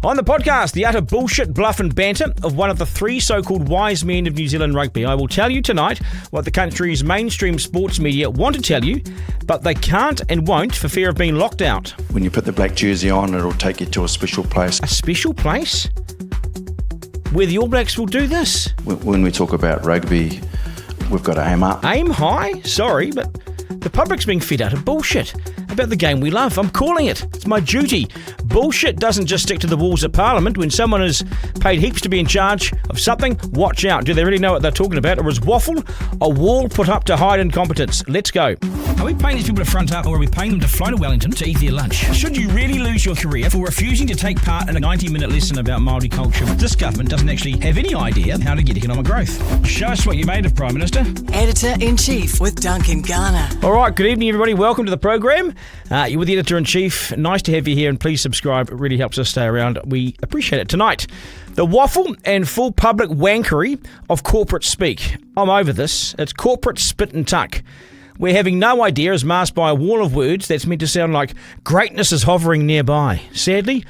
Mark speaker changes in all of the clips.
Speaker 1: On the podcast, the utter bullshit, bluff and banter of one of the three so-called wise men of New Zealand rugby. I will tell you tonight what the country's mainstream sports media want to tell you, but they can't and won't for fear of being locked out.
Speaker 2: When you put the black jersey on, it'll take you to a special place.
Speaker 1: A special place? Where the All Blacks will do this?
Speaker 2: When we talk about rugby, we've got to aim up.
Speaker 1: Aim high? Sorry, but the public's being fed out of bullshit about the game we love. I'm calling it. It's my duty. Bullshit doesn't just stick to the walls of Parliament. When someone is paid heaps to be in charge of something, watch out. Do they really know what they're talking about? Or is waffle a wall put up to hide incompetence? Let's go. Are we paying these people to front up, or are we paying them to fly to Wellington to eat their lunch? Should you really lose your career for refusing to take part in a 90-minute lesson about Māori culture? This government doesn't actually have any idea how to get economic growth. Show us what you made of, Prime Minister.
Speaker 3: Editor-in-Chief with Duncan Garner.
Speaker 1: All right, good evening, everybody. Welcome to the program. You're with the Editor-in-Chief. Nice to have you here, and please subscribe. It really helps us stay around. We appreciate it. Tonight, the waffle and full public wankery of corporate speak. I'm over this. It's corporate spit and tuck. We're having no idea is masked by a wall of words that's meant to sound like greatness is hovering nearby. Sadly,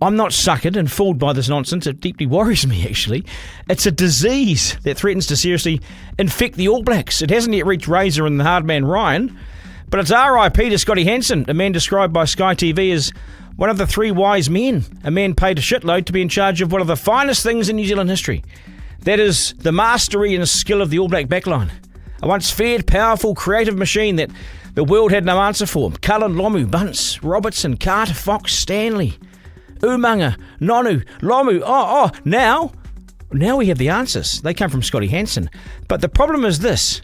Speaker 1: I'm not suckered and fooled by this nonsense. It deeply worries me, actually. It's a disease that threatens to seriously infect the All Blacks. It hasn't yet reached Razor and the hard man Ryan, but it's RIP to Scotty Hansen, a man described by Sky TV as one of the three wise men, a man paid a shitload to be in charge of one of the finest things in New Zealand history. That is the mastery and skill of the All Black backline. A once fed, powerful, creative machine that the world had no answer for. Cullen, Lomu, Bunce, Robertson, Carter, Fox, Stanley, Umanga, Nonu, Lomu. Now we have the answers. They come from Scotty Hansen. But the problem is this.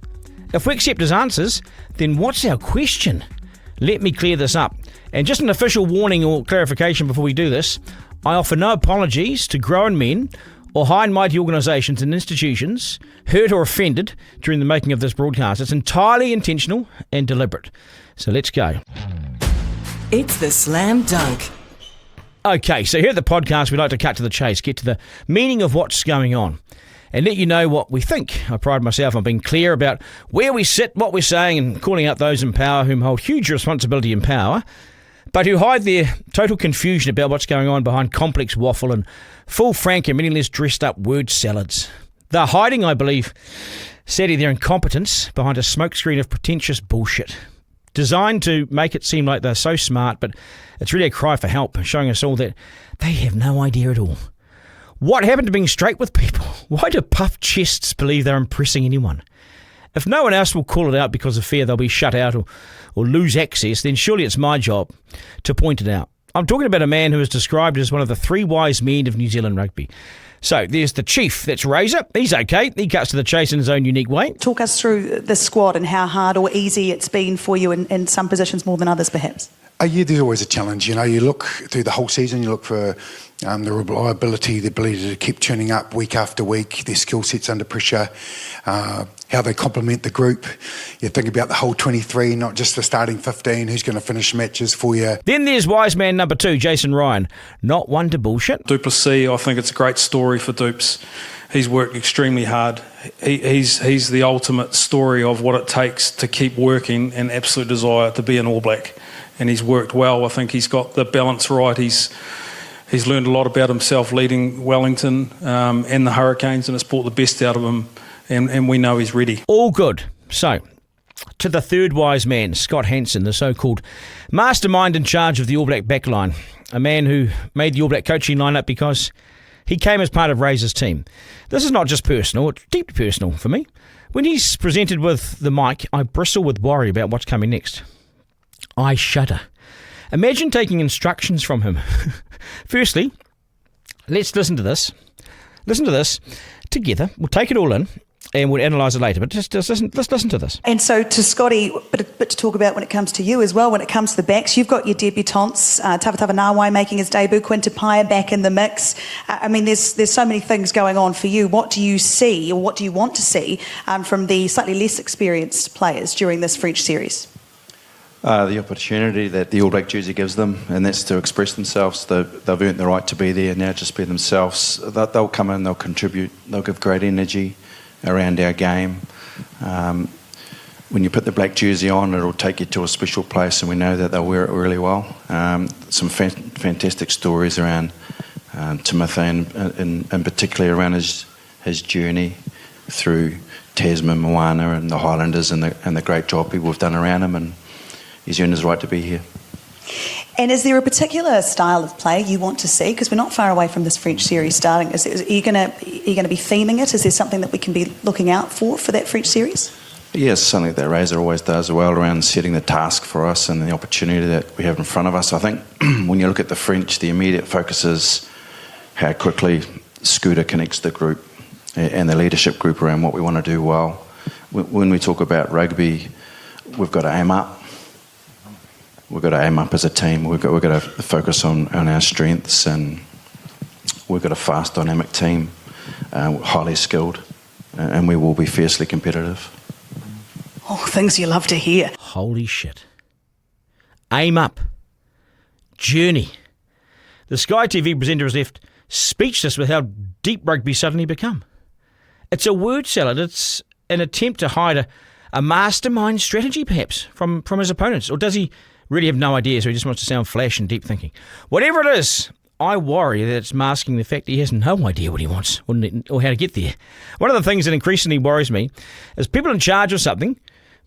Speaker 1: If we accept his answers, then what's our question? Let me clear this up. And just an official warning or clarification before we do this, I offer no apologies to grown men or high and mighty organisations and institutions hurt or offended during the making of this broadcast. It's entirely intentional and deliberate. So let's go.
Speaker 3: It's the Slam Dunk.
Speaker 1: Okay, so here at the podcast, we like to cut to the chase, get to the meaning of what's going on, and let you know what we think. I pride myself on being clear about where we sit, what we're saying, and calling out those in power whom hold huge responsibility in power, but who hide their total confusion about what's going on behind complex waffle and full frank and meaningless dressed up word salads. They're hiding, I believe, sadly, their incompetence behind a smokescreen of pretentious bullshit, designed to make it seem like they're so smart, but it's really a cry for help, showing us all that they have no idea at all. What happened to being straight with people? Why do puffed chests believe they're impressing anyone? If no one else will call it out because of fear they'll be shut out or lose access, then surely it's my job to point it out. I'm talking about a man who is described as one of the three wise men of New Zealand rugby. So there's the chief, that's Razor. He's okay. He cuts to the chase in his own unique way.
Speaker 4: Talk us through the squad and how hard or easy it's been for you in some positions more than others, perhaps.
Speaker 5: Yeah, there's always a challenge. You know, you look through the whole season, you look for the reliability, the ability to keep turning up week after week, their skill sets under pressure, how they complement the group. You think about the whole 23, not just the starting 15, who's going to finish matches for you.
Speaker 1: Then there's wise man number 2, Jason Ryan. Not one to bullshit.
Speaker 6: Duplessis, I think it's a great story for Dupes. He's worked extremely hard. He's the ultimate story of what it takes to keep working and absolute desire to be an All Black. And he's worked well. I think he's got the balance right. He's learned a lot about himself leading Wellington and the Hurricanes, and it's brought the best out of him, and we know he's ready.
Speaker 1: All good. So, to the third wise man, Scott Hansen, the so-called mastermind in charge of the All Black backline, a man who made the All Black coaching lineup because he came as part of Razor's team. This is not just personal, it's deeply personal for me. When he's presented with the mic, I bristle with worry about what's coming next. I shudder. Imagine taking instructions from him. Firstly, let's listen to this. Listen to this together. We'll take it all in and we'll analyse it later. But just listen, let's listen to this.
Speaker 4: And so to Scotty, but a bit to talk about when it comes to you as well, when it comes to the backs, you've got your debutants, Tawatawa Nawai making his debut, Quinta Paia back in the mix. I mean, there's so many things going on for you. What do you see, or what do you want to see from the slightly less experienced players during this French series?
Speaker 2: The opportunity that the All Black jersey gives them, and that's to express themselves. They've earned the right to be there, now just be themselves. They'll come in, they'll contribute, they'll give great energy around our game. When you put the black jersey on, it'll take you to a special place, and we know that they'll wear it really well. Some fantastic stories around Timothy, and particularly around his journey through Tasman, Moana and the Highlanders and the great job people have done around him, and he's earned his right to be here.
Speaker 4: And is there a particular style of play you want to see? Because we're not far away from this French series starting. Are you going to be theming it? Is there something that we can be looking out for that French series?
Speaker 2: Yes, something that Razor always does well around setting the task for us and the opportunity that we have in front of us. I think when you look at the French, the immediate focus is how quickly Scooter connects the group and the leadership group around what we want to do well. When we talk about rugby, we've got to aim up. We've got to aim up as a team. We've got to focus on our strengths, and we've got a fast, dynamic team, highly skilled, and we will be fiercely competitive.
Speaker 4: Oh, things you love to hear.
Speaker 1: Holy shit. Aim up. Journey. The Sky TV presenter is left speechless with how deep rugby suddenly become. It's a word salad. It's an attempt to hide a mastermind strategy, perhaps, from his opponents. Or does he really have no idea, so he just wants to sound flash and deep thinking? Whatever it is, I worry that it's masking the fact that he has no idea what he wants or how to get there. One of the things that increasingly worries me is people in charge of something,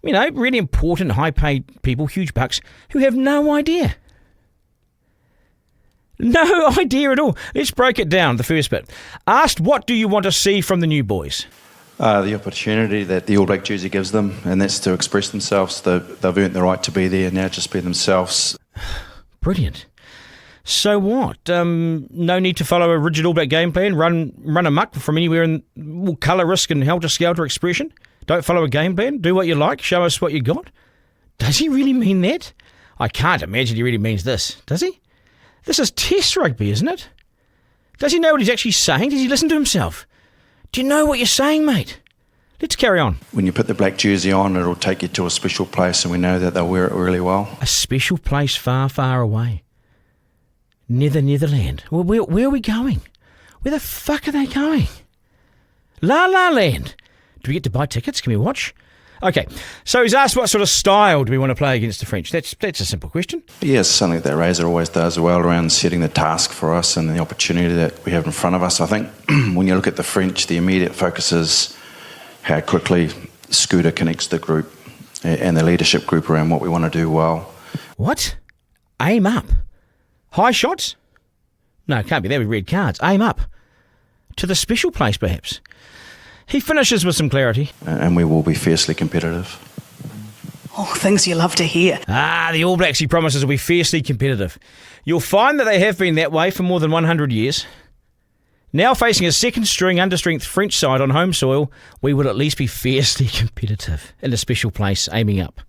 Speaker 1: really important, high-paid people, huge bucks, who have no idea. No idea at all. Let's break it down, the first bit. Asked, what do you want to see from the new boys?
Speaker 2: The opportunity that the All Black jersey gives them, and that's to express themselves. They've earned the right to be there, now just be themselves.
Speaker 1: Brilliant. So what? No need to follow a rigid All Black game plan? Run amok from anywhere in colour, risk and helter-skelter expression? Don't follow a game plan? Do what you like? Show us what you got? Does he really mean that? I can't imagine he really means this. Does he? This is test rugby, isn't it? Does he know what he's actually saying? Does he listen to himself? Do you know what you're saying, mate? Let's carry on.
Speaker 2: When you put the black jersey on, it'll take you to a special place, and we know that they'll wear it really well.
Speaker 1: A special place far, far away. Netherland. Well, where are we going? Where the fuck are they going? La La Land. Do we get to buy tickets? Can we watch? Okay, so he's asked what sort of style do we want to play against the French. That's a simple question.
Speaker 2: Yes, something that Razor always does well around setting the task for us and the opportunity that we have in front of us. I think when you look at the French, the immediate focus is how quickly Scooter connects the group and the leadership group around what we want to do well.
Speaker 1: What? Aim up. High shots? No, it can't be. That would be red cards. Aim up. To the special place, perhaps. He finishes with some clarity.
Speaker 2: And we will be fiercely competitive.
Speaker 4: Oh, things you love to hear.
Speaker 1: The All Blacks, he promises, will be fiercely competitive. You'll find that they have been that way for more than 100 years. Now facing a second-string, understrength French side on home soil, we will at least be fiercely competitive in a special place, aiming up.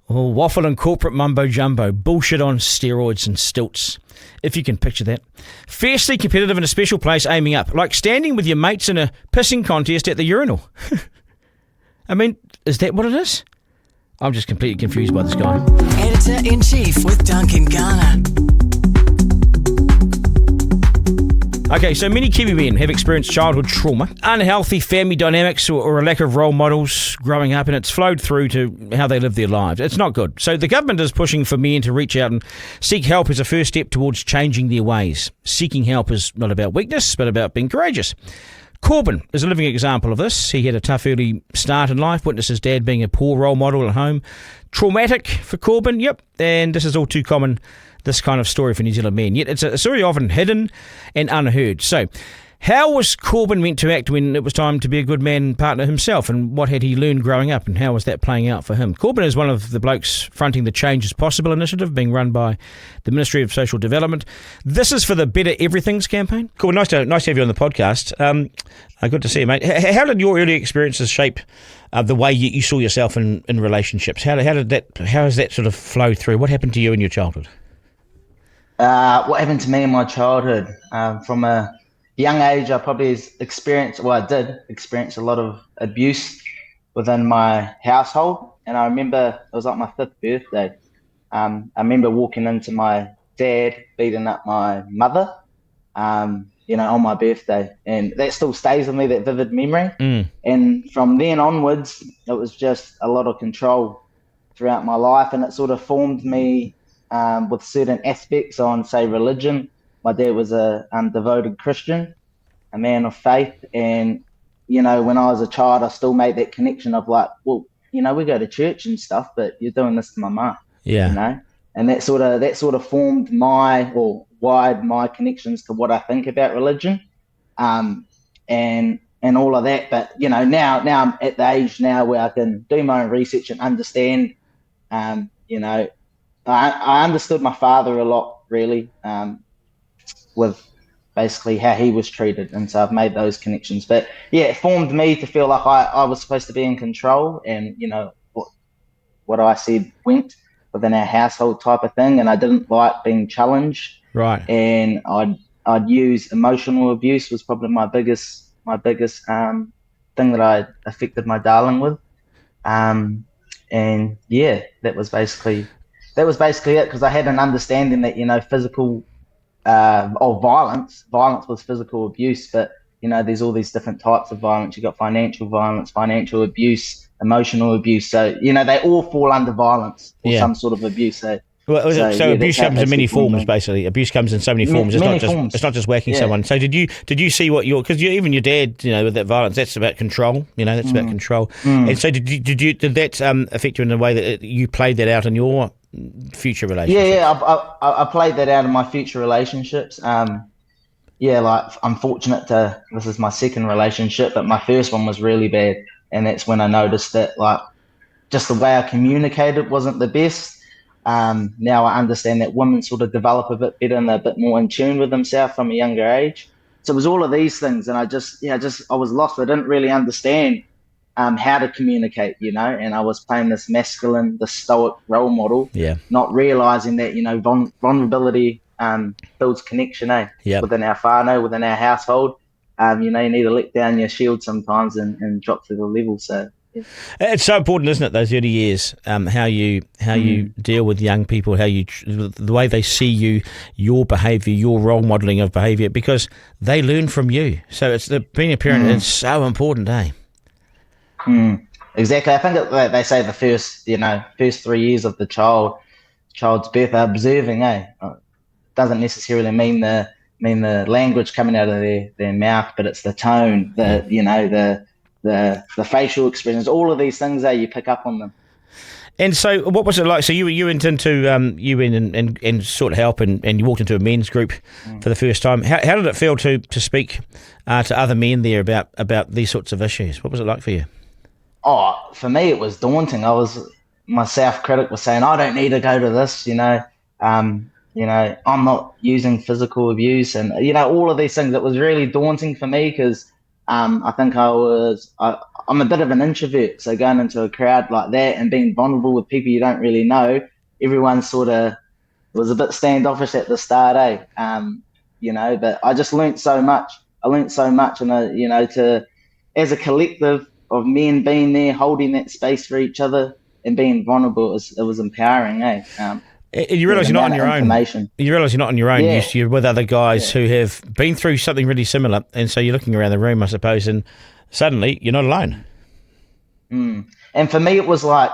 Speaker 1: Oh, waffle and corporate mumbo-jumbo, bullshit on steroids and stilts, if you can picture that. Fiercely competitive in a special place, aiming up, like standing with your mates in a pissing contest at the urinal. I mean, is that what it is? I'm just completely confused by this guy.
Speaker 3: Editor-in-Chief with Duncan Garner.
Speaker 1: Okay, so many Kiwi men have experienced childhood trauma, unhealthy family dynamics or a lack of role models growing up, and it's flowed through to how they live their lives. It's not good. So the government is pushing for men to reach out and seek help as a first step towards changing their ways. Seeking help is not about weakness, but about being courageous. Corban is a living example of this. He had a tough early start in life, witnessed his dad being a poor role model at home. Traumatic for Corban, yep, and this is all too common, this kind of story for New Zealand men. Yet it's a story often hidden and unheard. So, how was Corban meant to act when it was time to be a good man partner himself? And what had he learned growing up? And how was that playing out for him? Corban is one of the blokes fronting the Change is Possible initiative being run by the Ministry of Social Development. This is for the Better Everythings campaign. Corban, nice to have you on the podcast. Good to see you, mate. How did your early experiences shape the way you saw yourself in relationships? How has that sort of flowed through? What happened to you in your childhood?
Speaker 7: What happened to me in my childhood? From a young age, I did experience a lot of abuse within my household. And I remember it was like my 5th birthday. I remember walking into my dad beating up my mother, on my birthday. And that still stays with me, that vivid memory. And from then onwards, it was just a lot of control throughout my life. And it sort of formed me with certain aspects on, say, religion, my dad was a devoted Christian, a man of faith, and when I was a child, I still made that connection of like, well, we go to church and stuff, but you're doing this to my mum, and that sort of formed wired my connections to what I think about religion, and all of that. But now I'm at the age now where I can do my own research and understand. I understood my father a lot, really, with basically how he was treated, and so I've made those connections. But it formed me to feel like I was supposed to be in control, and what I said went within our household type of thing, and I didn't like being challenged.
Speaker 1: Right.
Speaker 7: And I'd use emotional abuse was probably my biggest thing that I affected my darling with. And that was basically it, because I had an understanding that physical violence was physical abuse, but there's all these different types of violence. You've got financial violence, financial abuse, emotional abuse, so they all fall under violence or some sort of abuse. So
Speaker 1: abuse comes in many forms. Basically, abuse comes in so many forms. It's not just whacking someone. So did you see what because even your dad, with that violence, that's about control. That's about control. And so did that affect you in a way that you played that out in your future relationships?
Speaker 7: I played that out in my future relationships. Like I'm fortunate this is my second relationship, but my first one was really bad, and that's when I noticed that like just the way I communicated wasn't the best. Now I understand that women sort of develop a bit better and they're a bit more in tune with themselves from a younger age. So it was all of these things, and I was lost. I didn't really understand how to communicate, and I was playing this masculine, the stoic role model, not realizing that vulnerability builds connection, within our whānau, within our household. You need to let down your shield sometimes and drop to the level. So.
Speaker 1: It's so important, isn't it? Those early years, how you deal with young people, the way they see you, your behaviour, your role modelling of behaviour, because they learn from you. So it's being a parent is so important, eh?
Speaker 7: Exactly. I think they say the first 3 years of the child's birth are observing. Doesn't necessarily mean the language coming out of their mouth, but it's the tone, the facial expressions, all of these things you pick up on them.
Speaker 1: And so what was it like? So you went into you went and sought help and you walked into a men's group for the first time. How did it feel to speak to other men there about these sorts of issues? What was it like for you?
Speaker 7: Oh, for me it was daunting. My self-critic was saying, I don't need to go to this, I'm not using physical abuse, and all of these things. It was really daunting for me because I think I'm a bit of an introvert, so going into a crowd like that and being vulnerable with people you don't really know, everyone sort of was a bit standoffish at the start, but I just learnt so much. And as a collective of men being there, holding that space for each other and being vulnerable, it was empowering,
Speaker 1: You realise you're not on your own. You realise you're not on your own.
Speaker 7: Yeah.
Speaker 1: You're with other guys who have been through something really similar, and so you're looking around the room, I suppose, and suddenly you're not alone.
Speaker 7: And for me, it was like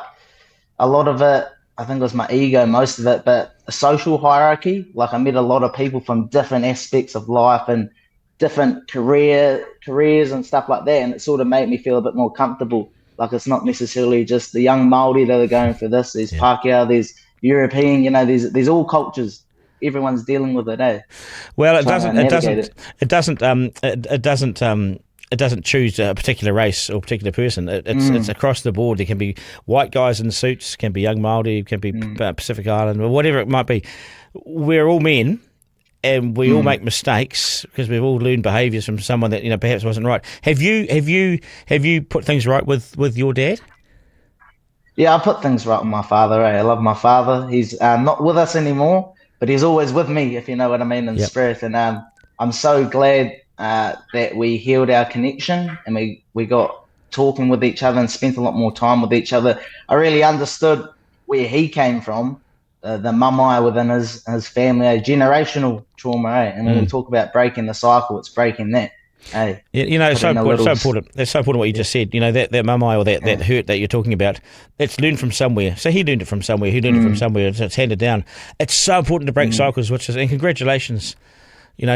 Speaker 7: a lot of it, I think it was my ego, most of it, but a social hierarchy. Like I met a lot of people from different aspects of life and different careers and stuff like that, and it sort of made me feel a bit more comfortable. Like it's not necessarily just the young Māori that are going for this. There's Pākehā, there's European, there's all cultures. Everyone's dealing with it, eh?
Speaker 1: Well, it doesn't choose a particular race or particular person. It's across the board. There can be white guys in suits, can be young Māori, can be Pacific Island, or whatever it might be. We're all men, and we all make mistakes because we've all learned behaviours from someone that perhaps wasn't right. Have you put things right with your dad?
Speaker 7: Yeah, I put things right with my father. I love my father. He's not with us anymore, but he's always with me, if you know what I mean, in spirit. And I'm so glad that we healed our connection and we got talking with each other and spent a lot more time with each other. I really understood where he came from, the mamai within his family, generational trauma. And when we talk about breaking the cycle, it's breaking that. Hey,
Speaker 1: it's so important. It's so important what you just said. That mamai or that hurt that you're talking about, it's learned from somewhere. So he learned it from somewhere. He learned it from somewhere. It's handed down. It's so important to break cycles, and congratulations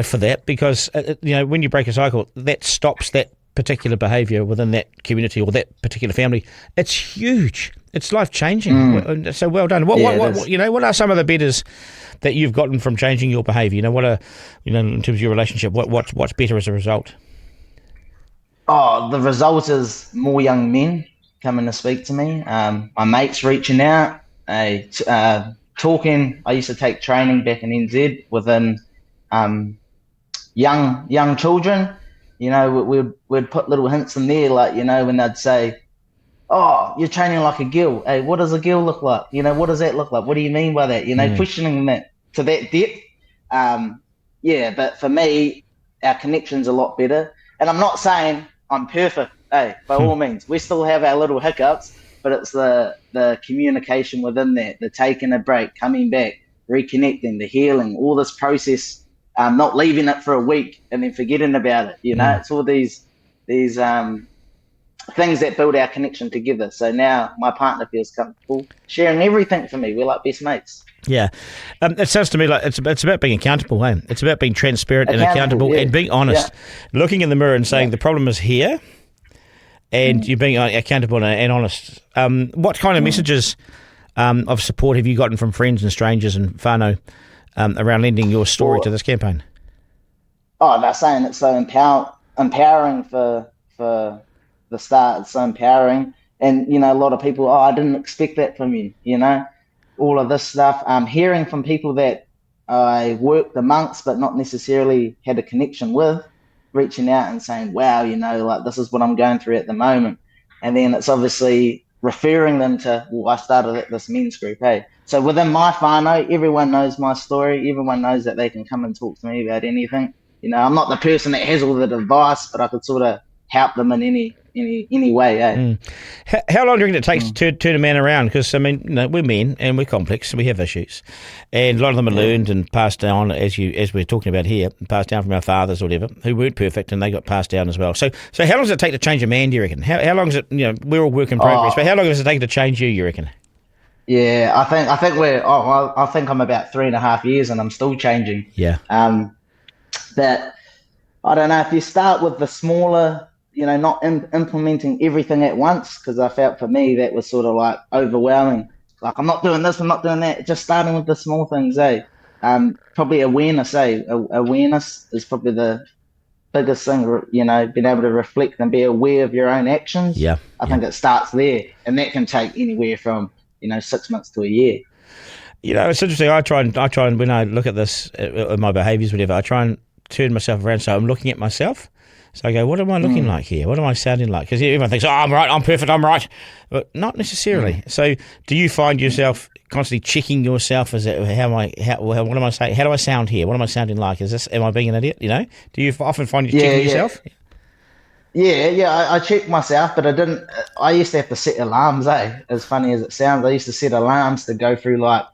Speaker 1: for that, because when you break a cycle, that stops that particular behaviour within that community or that particular family. It's huge. It's life changing. So well done. What are some of the betters that you've gotten from changing your behaviour? What are in terms of your relationship? What's better as a result?
Speaker 7: Oh, the result is more young men coming to speak to me. My mates reaching out, talking. I used to take training back in NZ within young children. We'd put little hints in there, like, when they'd say, "Oh, you're training like a girl. Hey, what does a girl look like? What does that look like? What do you mean by that?" Questioning that to that depth. But for me, our connection's a lot better. And I'm not saying I'm perfect. Hey, by all means, we still have our little hiccups, but it's the communication within that, the taking a break, coming back, reconnecting, the healing, all this process. Not leaving it for a week and then forgetting about it. It's all these things that build our connection together. So now my partner feels comfortable sharing everything for me. We're like best mates.
Speaker 1: Yeah. It sounds to me like it's about being accountable, hey? It's about being transparent and accountable and being honest. Yeah. Looking in the mirror and saying the problem is here, and you're being accountable and honest. What kind of messages of support have you gotten from friends and strangers and whānau around lending your story to this campaign?
Speaker 7: Oh, they're saying it's so empowering for the start. It's so empowering. And, a lot of people, I didn't expect that from you, all of this stuff. Hearing from people that I worked amongst but not necessarily had a connection with, reaching out and saying, wow, like this is what I'm going through at the moment. And then it's obviously referring them to, I started at this men's group, hey. So within my whānau, everyone knows my story. Everyone knows that they can come and talk to me about anything. I'm not the person that has all the advice, but I could sort of help them in any way. Eh?
Speaker 1: How long do you reckon it takes to turn a man around? Because, we're men and we're complex, so we have issues. And a lot of them are learned and passed down, as we're talking about here, passed down from our fathers or whatever, who weren't perfect, and they got passed down as well. So how long does it take to change a man, do you reckon? How long is it, we're all work in progress, but how long does it take to change you reckon?
Speaker 7: Yeah, I think I think I'm about 3.5 years and I'm still changing.
Speaker 1: Yeah.
Speaker 7: That I don't know, if you start with the smaller, not implementing everything at once, because I felt for me that was sort of like overwhelming. Like, I'm not doing this, I'm not doing that. Just starting with the small things, eh? Probably awareness, eh? Awareness is probably the biggest thing, being able to reflect and be aware of your own actions.
Speaker 1: Yeah.
Speaker 7: I think it starts there, and that can take anywhere from 6 months to a year.
Speaker 1: It's interesting. I try and when I look at this, my behaviours, whatever, I try and turn myself around so I'm looking at myself. So I go, what am I looking like here? What am I sounding like? Because everyone thinks, I'm right, I'm perfect, I'm right. But not necessarily. So do you find yourself constantly checking yourself? Is it, what am I saying? How do I sound here? What am I sounding like? Am I being an idiot? Do you often find you checking yourself?
Speaker 7: Yeah, I checked myself, but I used to have to set alarms, as funny as it sounds. I used to set alarms to go through, like,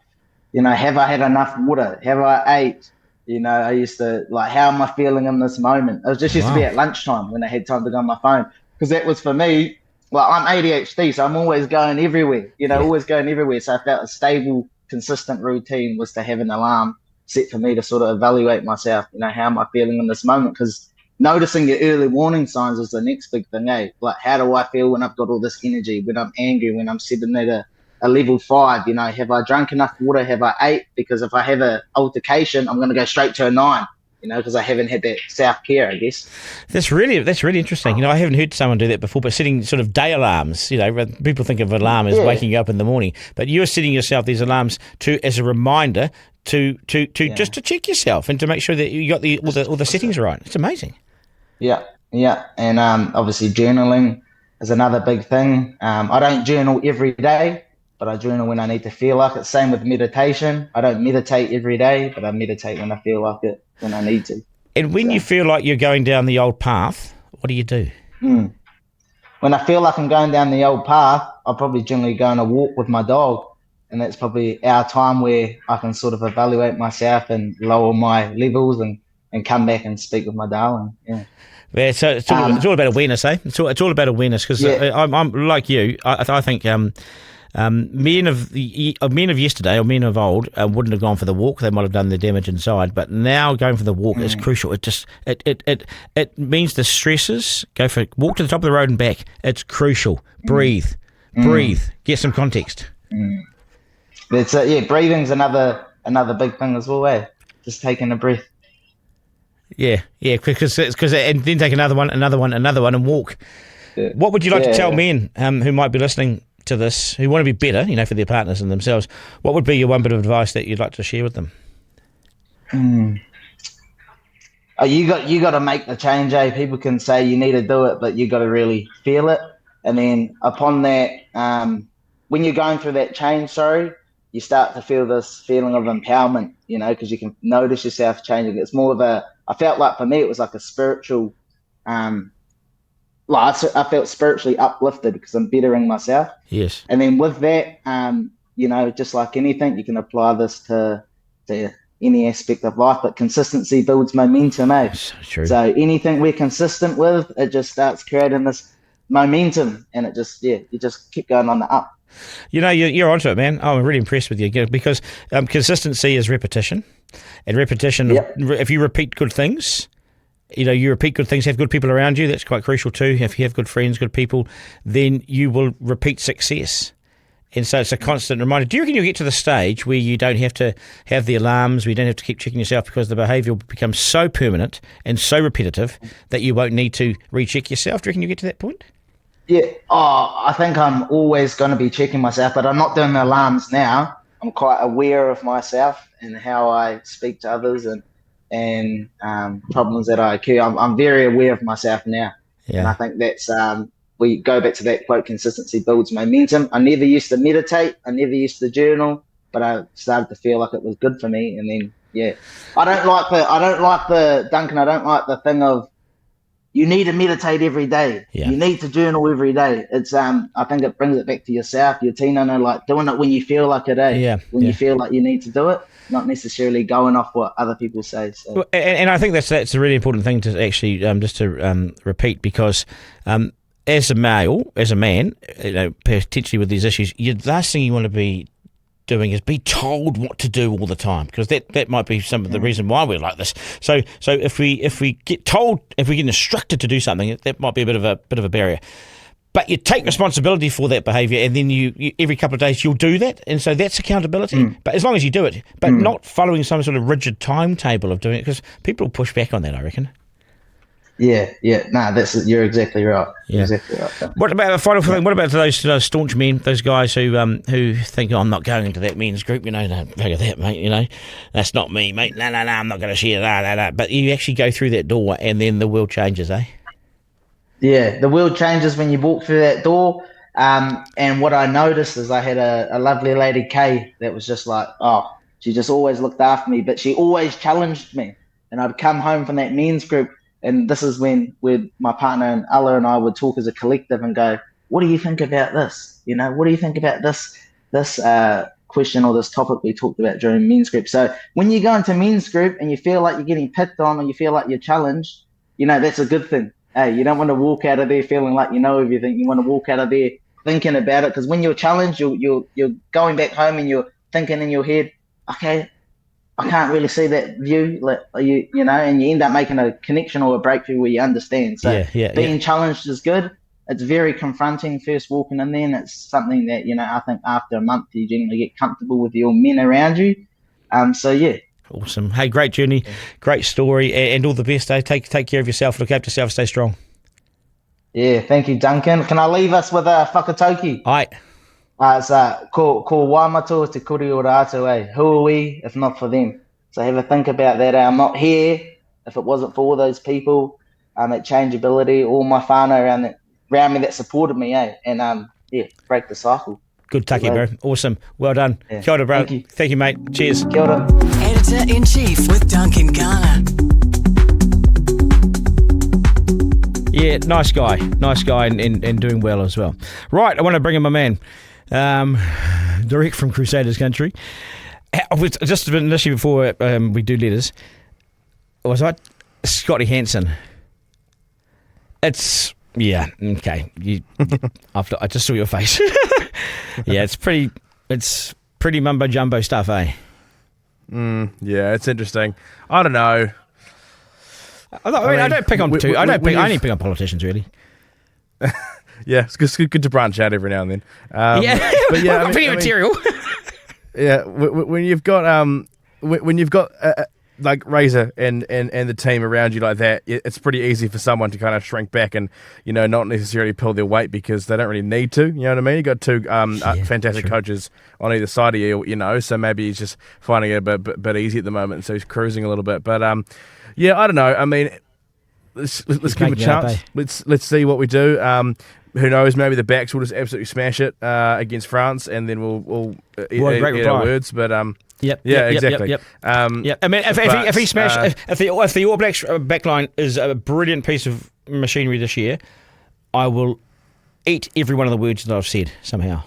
Speaker 7: have I had enough water? Have I ate? I used to, like, how am I feeling in this moment? It was just used to be at lunchtime when I had time to go on my phone. Because that was for me, well, I'm ADHD, so I'm always going everywhere, always going everywhere. So I felt a stable, consistent routine was to have an alarm set for me to sort of evaluate myself, how am I feeling in this moment? Because noticing your early warning signs is the next big thing, eh? Like, how do I feel when I've got all this energy, when I'm angry, when I'm sitting at a level 5, have I drunk enough water? Have I ate? Because if I have an altercation, I'm going to go straight to a 9, because I haven't had that self-care, I guess. That's
Speaker 1: really interesting. I haven't heard someone do that before, but setting sort of day alarms, people think of alarm as waking you up in the morning, but you're setting yourself these alarms as a reminder to just to check yourself and to make sure that you got all the settings right. It's amazing.
Speaker 7: Yeah. And obviously journaling is another big thing. I don't journal every day, but I journal when I need to feel like it. Same with meditation. I don't meditate every day, but I meditate when I feel like it, when I need to.
Speaker 1: And when you feel like you're going down the old path, what do you do?
Speaker 7: When I feel like I'm going down the old path, I'll probably generally go on a walk with my dog. And that's probably our time where I can sort of evaluate myself and lower my levels and come back and speak with my darling.
Speaker 1: Yeah, so it's all about awareness, eh? It's all about awareness, because I'm like you. I think Men of yesterday or men of old wouldn't have gone for the walk. They might have done the damage inside, but now going for the walk is crucial. It means the stresses. Walk to the top of the road and back. It's crucial. Breathe. Get some context.
Speaker 7: That's it. Yeah, breathing's another big thing as well. Just taking a breath.
Speaker 1: Yeah, because and then take another one, and walk.
Speaker 7: Yeah.
Speaker 1: What would you like to tell men who might be listening to this, who want to be better, for their partners and themselves? What would be your one bit of advice that you'd like to share with them?
Speaker 7: Oh, you got to make the change. People can say you need to do it, but you got to really feel it. And then upon that, when you're going through that change, you start to feel this feeling of empowerment, because you can notice yourself changing. It's more of I felt like for me, it was like a spiritual, I felt spiritually uplifted because I'm bettering myself.
Speaker 1: Yes.
Speaker 7: And then with that, just like anything, you can apply this to any aspect of life, but consistency builds momentum,
Speaker 1: So true.
Speaker 7: So anything we're consistent with, it just starts creating this momentum, and it just, you just keep going on the up.
Speaker 1: You're onto it, man. I'm really impressed with you because consistency is repetition. And repetition, if you repeat good things, you repeat good things, have good people around you, that's quite crucial too. If you have good friends, good people, then you will repeat success. And so it's a constant reminder. Do you reckon you'll get to the stage where you don't have to have the alarms, where you don't have to keep checking yourself because the behaviour will become so permanent and so repetitive that you won't need to recheck yourself? Do you reckon you get to that point?
Speaker 7: Yeah. I think I'm always going to be checking myself, but I'm not doing the alarms now. I'm quite aware of myself and how I speak to others and problems that I occur. I'm very aware of myself now.
Speaker 1: Yeah.
Speaker 7: And I think that's, we go back to that quote, consistency builds momentum. I never used to meditate. I never used to journal, but I started to feel like it was good for me. And then, I don't like the Duncan, I don't like the thing of, you need to meditate every day.
Speaker 1: Yeah.
Speaker 7: You need to journal every day. It's I think it brings it back to yourself, your teenager, like doing it when you feel like it, when you feel like you need to do it, not necessarily going off what other people say. So.
Speaker 1: Well, and I think that's a really important thing to actually just to repeat, because as a man, potentially with these issues, the last thing you want to be doing is be told what to do all the time, because that might be some of the reason why we're like this. So if we get told, if we get instructed to do something, that might be a bit of a barrier. But you take responsibility for that behaviour, and then you every couple of days you'll do that, and so that's accountability. But as long as you do it, but not following some sort of rigid timetable of doing it, because people will push back on that, I reckon.
Speaker 7: Yeah. You're exactly right.
Speaker 1: Yeah.
Speaker 7: Exactly right.
Speaker 1: What about the final thing? What about those staunch men, those guys who think, I'm not going into that men's group, no, look at that, mate, that's not me, mate, no, I'm not going to share that. But you actually go through that door and then the world changes, eh?
Speaker 7: Yeah, the world changes when you walk through that door. And what I noticed is I had a lovely lady, Kay, that was just like, she just always looked after me, but she always challenged me. And I'd come home from that men's group, and this is when my partner and Ella and I would talk as a collective and go, what do you think about this? What do you think about this question or this topic we talked about during men's group? So when you go into men's group and you feel like you're getting picked on or you feel like you're challenged, that's a good thing. Hey, you don't want to walk out of there feeling like you know everything. You want to walk out of there thinking about it, because when you're challenged, you're going back home and you're thinking in your head, okay, I can't really see that view, and you end up making a connection or a breakthrough where you understand. So being challenged is good. It's very confronting first walking in there, and it's something that, I think after a month you generally get comfortable with your men around you. Awesome.
Speaker 1: Hey, great journey, great story, and all the best, eh? Take care of yourself, look after yourself, stay strong.
Speaker 7: Yeah, thank you, Duncan. Can I leave us with a whakatauki?
Speaker 1: Aye.
Speaker 7: It's ko waimatua te kuri o rātou, eh? Who are we if not for them? So have a think about that. I'm not here if it wasn't for all those people at Changeability, all my whānau around me that supported me, eh? And break the cycle.
Speaker 1: Good take, bro. Awesome. Well done.
Speaker 7: Yeah.
Speaker 1: Kia ora, bro.
Speaker 7: Thank you,
Speaker 1: mate. Cheers.
Speaker 7: Kia ora.
Speaker 3: Editor-in-Chief with Duncan Garner.
Speaker 1: Yeah, nice guy and doing well as well. Right, I want to bring in my man, direct from Crusaders country. Just initially before we do letters, was I Scotty Hansen? It's okay. I just saw your face. Yeah, it's pretty mumbo jumbo stuff, eh?
Speaker 8: Yeah, it's interesting. I don't know.
Speaker 1: I don't pick on I only pick on politicians, really.
Speaker 8: Yeah, it's good to branch out every now and then.
Speaker 1: But yeah, plenty of material.
Speaker 8: Yeah, when you've got like Razor and the team around you like that, it's pretty easy for someone to kind of shrink back and, you know, not necessarily pull their weight because they don't really need to. You know what I mean? You got two fantastic coaches on either side of you, you know. So maybe he's just finding it a bit easy at the moment, so he's cruising a little bit. But yeah, I don't know. I mean, let's give him a chance. Let's see what we do. Who knows? Maybe the backs will just absolutely smash it against France, and then we'll eat our words. But exactly.
Speaker 1: I mean, if he smashed, if the All Blacks backline is a brilliant piece of machinery this year, I will eat every one of the words that I've said somehow.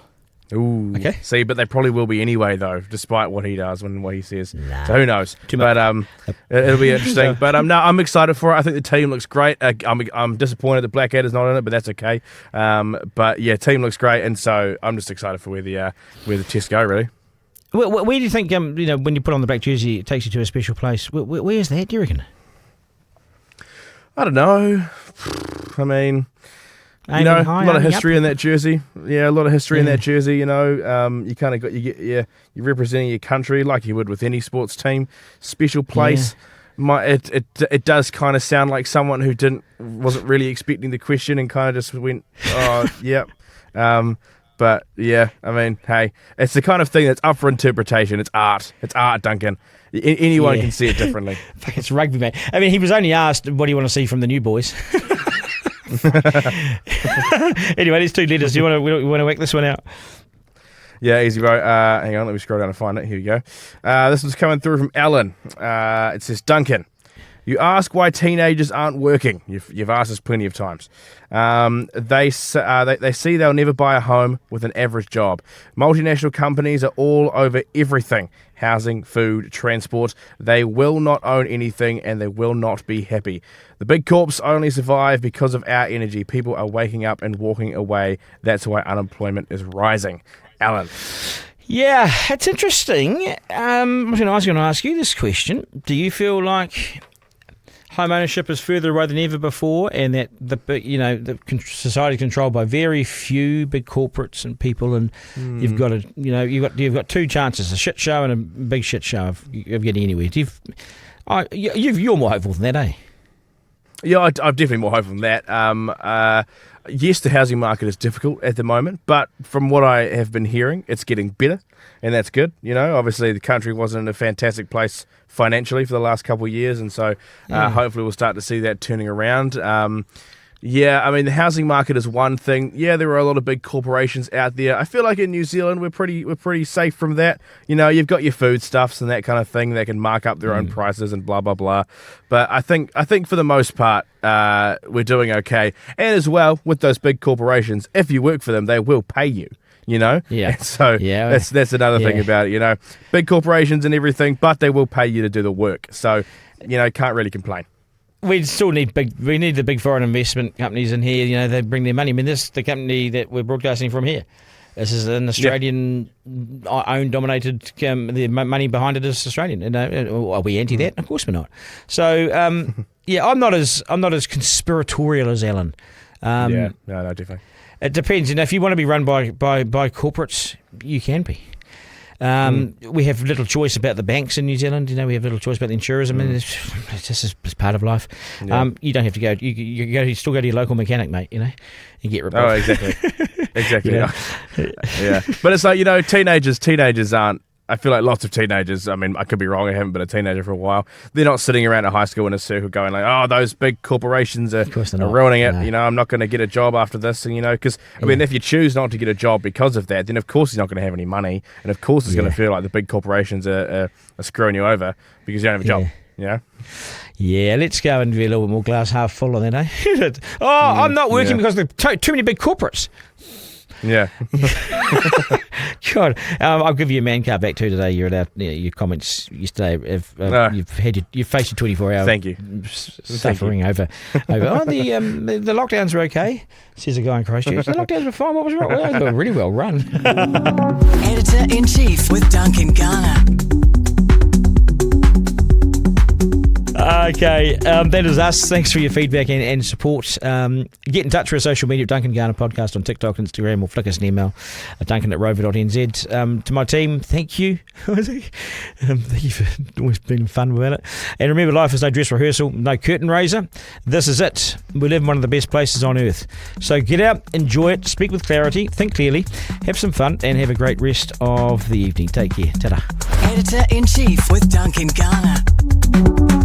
Speaker 8: Ooh.
Speaker 1: Okay.
Speaker 8: See, but they probably will be anyway, though, despite what he does and what he says. So who knows? But it'll be interesting. But no, I'm excited for it. I think the team looks great. I'm disappointed that Blackadder's not in it, but that's okay. But yeah, team looks great, and so I'm just excited for where the tests go. Really.
Speaker 1: Where do you think when you put on the black jersey, it takes you to a special place? Where's that? Do you reckon?
Speaker 8: I don't know. I mean, a lot of history in that jersey. Yeah, a lot of history in that jersey. You know, you kind of you're representing your country like you would with any sports team. Special place. Yeah. It does kind of sound like someone who wasn't really expecting the question and kind of just went, oh, yep. But yeah, I mean, hey, it's the kind of thing that's up for interpretation. It's art. It's art, Duncan. Anyone can see it differently.
Speaker 1: Fuck, it's rugby, mate. I mean, he was only asked, what do you want to see from the new boys? Anyway, there's two letters. Do you want to work this one out?
Speaker 8: Yeah, easy, bro. Hang on, let me scroll down and find it. Here we go. This one's coming through from Alan. It says, Duncan, you ask why teenagers aren't working. You've asked us plenty of times. They see they'll never buy a home with an average job. Multinational companies are all over everything. Housing, food, transport. They will not own anything and they will not be happy. The big corps only survive because of our energy. People are waking up and walking away. That's why unemployment is rising. Alan.
Speaker 1: Yeah, it's interesting. I was going to ask you this question. Do you feel like home ownership is further away than ever before, and that the society is controlled by very few big corporates and people, and you've got two chances: a shit show and a big shit show of getting anywhere. You're more hopeful than that, eh?
Speaker 8: Yeah, I'm definitely more hopeful than that. Yes, the housing market is difficult at the moment, but from what I have been hearing, it's getting better, and that's good. You know, obviously the country wasn't in a fantastic place financially for the last couple of years, and so hopefully we'll start to see that turning around. Yeah, I mean, the housing market is one thing. Yeah, there are a lot of big corporations out there. I feel like in New Zealand we're pretty safe from that. You know, you've got your foodstuffs and that kind of thing. They can mark up their own prices and blah blah blah. But I think for the most part we're doing okay. And as well with those big corporations, if you work for them, they will pay you. You know, and so that's another thing about it. You know, big corporations and everything, but they will pay you to do the work. So you know, can't really complain.
Speaker 1: We still need the big foreign investment companies in here. You know, they bring their money. I mean, this is the company that we're broadcasting from here. This is an Australian owned, dominated. The money behind it is Australian. And are we anti that? Of course we're not. So I'm not as conspiratorial as Alan.
Speaker 8: No, definitely.
Speaker 1: It depends. You know, if you want to be run by corporates, you can be. We have little choice about the banks in New Zealand. You know, we have little choice about the insurers. I mean, it's just part of life. Yeah. You don't have to go. You still go to your local mechanic, mate. You know, and get repaired.
Speaker 8: Oh, exactly. You know? Yeah. But it's like, you know, teenagers aren't. I feel like lots of teenagers, I mean, I could be wrong, I haven't been a teenager for a while, they're not sitting around at high school in a circle going like, oh, those big corporations are ruining it, you know, I'm not going to get a job after this, and you know, because, I mean, if you choose not to get a job because of that, then of course you're not going to have any money, and of course it's going to feel like the big corporations are screwing you over because you don't have a job, you know?
Speaker 1: Yeah, let's go and be a little bit more glass half full on that, eh? I'm not working because there are too many big corporates.
Speaker 8: Yeah.
Speaker 1: God, I'll give you a man card back too today. You're allowed your comments yesterday. You've faced your 24-hour.
Speaker 8: Thank you.
Speaker 1: Suffering over. The lockdowns were okay. Says a guy in Christchurch. The lockdowns were fine. What was wrong? Well, they were really well run.
Speaker 3: Editor-in-Chief with Duncan Garner.
Speaker 1: Okay, that is us. Thanks for your feedback and support. Get in touch with our social media, Duncan Garner Podcast on TikTok, Instagram, or flick us an email at duncan@rover.nz. To my team, thank you. Thank you for always being fun about it. And remember, life is no dress rehearsal, no curtain raiser. This is it. We live in one of the best places on earth. So get out, enjoy it, speak with clarity, think clearly, have some fun, and have a great rest of the evening. Take care. Ta-da.
Speaker 3: Editor-in-Chief with Duncan Garner.